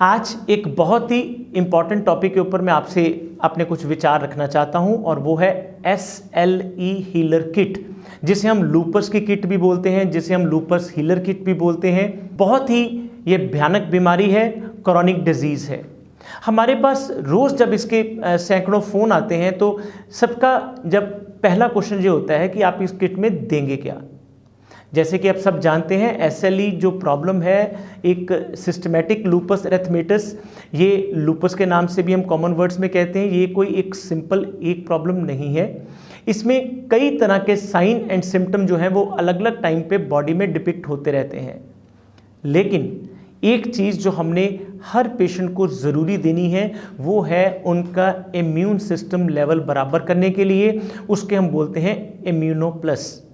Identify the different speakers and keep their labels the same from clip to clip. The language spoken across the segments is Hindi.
Speaker 1: आज एक बहुत ही इम्पॉर्टेंट टॉपिक के ऊपर मैं आपसे अपने कुछ विचार रखना चाहता हूं और वो है SLE हीलर किट, जिसे हम लूपस की किट भी बोलते हैं, जिसे हम लूपस हीलर किट भी बोलते हैं। बहुत ही ये भयानक बीमारी है, क्रॉनिक डिजीज़ है। हमारे पास रोज़ जब इसके सैकड़ों फ़ोन आते हैं तो सबका जब पहला क्वेश्चन ये होता है कि आप इस किट में देंगे क्या। जैसे कि आप सब जानते हैं SLE जो प्रॉब्लम है एक सिस्टमेटिक लूपस एरिथेमेटस, ये लूपस के नाम से भी हम कॉमन वर्ड्स में कहते हैं। ये कोई एक सिंपल एक प्रॉब्लम नहीं है, इसमें कई तरह के साइन एंड सिम्टम जो हैं वो अलग अलग टाइम पे बॉडी में डिपिक्ट होते रहते हैं। लेकिन एक चीज़ जो हमने हर पेशेंट को ज़रूरी देनी है वो है उनका इम्यून सिस्टम लेवल बराबर करने के लिए, उसके हम बोलते हैं इम्यूनो प्लस।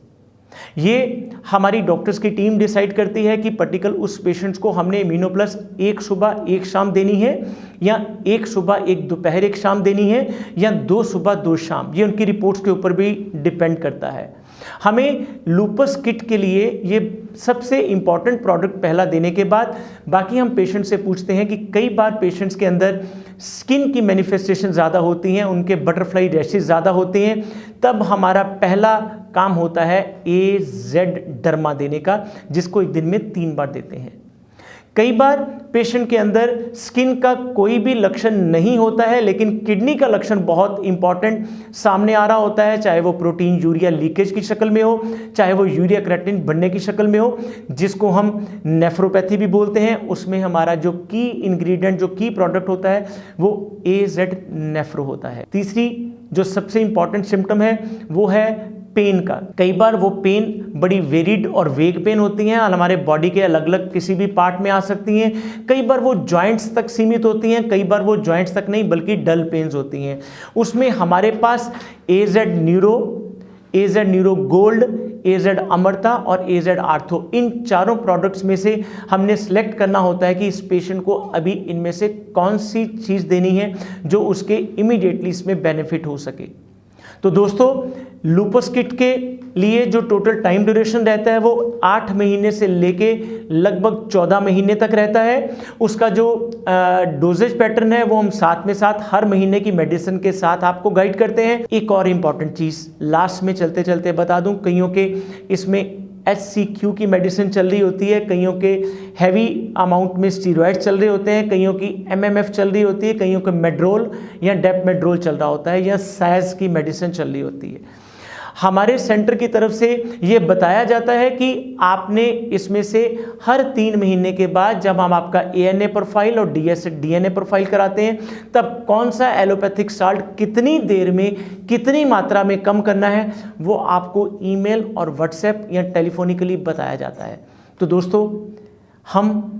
Speaker 1: ये हमारी डॉक्टर्स की टीम डिसाइड करती है कि पर्टिकुलर उस पेशेंट्स को हमने इम्यूनो प्लस एक सुबह एक शाम देनी है या एक सुबह एक दोपहर एक शाम देनी है या 2 सुबह 2 शाम। ये उनकी रिपोर्ट्स के ऊपर भी डिपेंड करता है। हमें लूपस किट के लिए ये सबसे इम्पॉर्टेंट प्रोडक्ट पहला देने के बाद बाकी हम पेशेंट से पूछते हैं कि कई बार पेशेंट्स के अंदर स्किन की मैनिफेस्टेशन ज़्यादा होती हैं, उनके बटरफ्लाई रैशेस ज़्यादा होते हैं, तब हमारा पहला काम होता है AZ डर्मा देने का, जिसको एक दिन में 3 बार देते हैं। कई बार पेशेंट के अंदर स्किन का कोई भी लक्षण नहीं होता है लेकिन किडनी का लक्षण बहुत इंपॉर्टेंट सामने आ रहा होता है, चाहे वो प्रोटीन यूरिया लीकेज की शक्ल में हो, चाहे वो यूरिया क्रिएटिनिन बढ़ने की शक्ल में हो, जिसको हम नेफ्रोपैथी भी बोलते हैं। उसमें हमारा जो की इंग्रेडिएंट, जो की प्रोडक्ट होता है वो AZ नेफ्रो होता है। तीसरी जो सबसे इंपॉर्टेंट सिम्टम है वो है पेन का। कई बार वो पेन बड़ी वेरिड और वेग पेन होती हैं, हमारे बॉडी के अलग अलग किसी भी पार्ट में आ सकती हैं। कई बार वो जॉइंट्स तक सीमित होती हैं, कई बार वो जॉइंट्स तक नहीं बल्कि डल पेन्स होती हैं। उसमें हमारे पास AZ neuro, AZ neuro gold, AZ अमरता और AZ आर्थो, इन चारों प्रोडक्ट्स में से हमने सेलेक्ट करना होता है कि इस पेशेंट को अभी इनमें से कौन सी चीज़ देनी है जो उसके इमीडिएटली इसमें बेनिफिट हो सके। तो दोस्तों, लूपस किट के लिए जो टोटल टाइम ड्यूरेशन रहता है वो 8 महीने से लेके लगभग 14 महीने तक रहता है। उसका जो डोजेज पैटर्न है वो हम साथ में साथ हर महीने की मेडिसिन के साथ आपको गाइड करते हैं। एक और इम्पॉर्टेंट चीज़ लास्ट में चलते चलते बता दूं, कईयों के इसमें HCQ की मेडिसिन चल रही होती है, कईयों के हैवी अमाउंट में स्टीरॉयड चल रहे होते हैं, कईयों की MMF चल रही होती है, कईयों के मेड्रोल या डेपमेड्रोल चल रहा होता है या साइज की मेडिसिन चल रही होती है। हमारे सेंटर की तरफ से ये बताया जाता है कि आपने इसमें से हर 3 महीने के बाद जब हम आपका ANA प्रोफाइल और DNA प्रोफाइल कराते हैं तब कौन सा एलोपैथिक साल्ट कितनी देर में कितनी मात्रा में कम करना है वो आपको ईमेल और व्हाट्सएप या टेलीफोनिकली बताया जाता है। तो दोस्तों, हम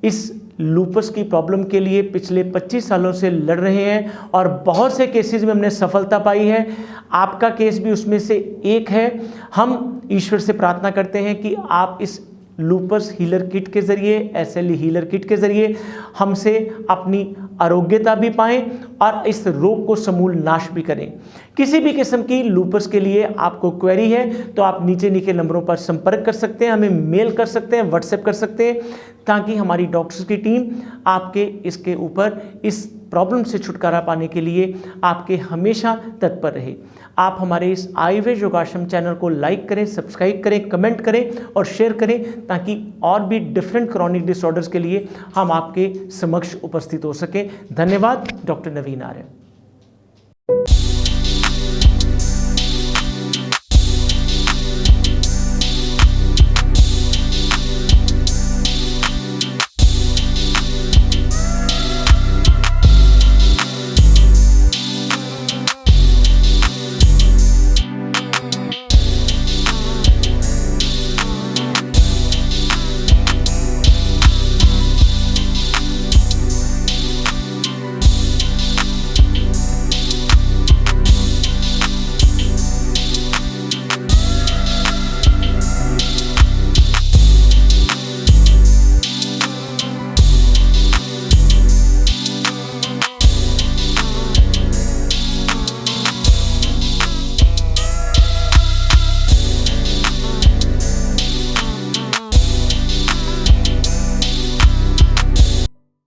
Speaker 1: इस लूपस की प्रॉब्लम के लिए पिछले 25 सालों से लड़ रहे हैं और बहुत से केसेस में हमने सफलता पाई है। आपका केस भी उसमें से एक है। हम ईश्वर से प्रार्थना करते हैं कि आप इस लूपस हीलर किट के ज़रिए, SLE हीलर किट के ज़रिए हमसे अपनी आरोग्यता भी पाएं और इस रोग को समूल नाश भी करें। किसी भी किस्म की लूपस के लिए आपको क्वेरी है तो आप नीचे लिखे नंबरों पर संपर्क कर सकते हैं, हमें मेल कर सकते हैं, व्हाट्सएप कर सकते हैं, ताकि हमारी डॉक्टर्स की टीम आपके इसके ऊपर इस प्रॉब्लम से छुटकारा पाने के लिए आपके हमेशा तत्पर रहे। आप हमारे इस आयुर्वेद योगाश्रम चैनल को लाइक करें, सब्सक्राइब करें, कमेंट करें और शेयर करें, ताकि और भी डिफरेंट क्रॉनिक डिसऑर्डर्स के लिए हम आपके समक्ष उपस्थित हो सकें। धन्यवाद। डॉक्टर नवीन आर्य।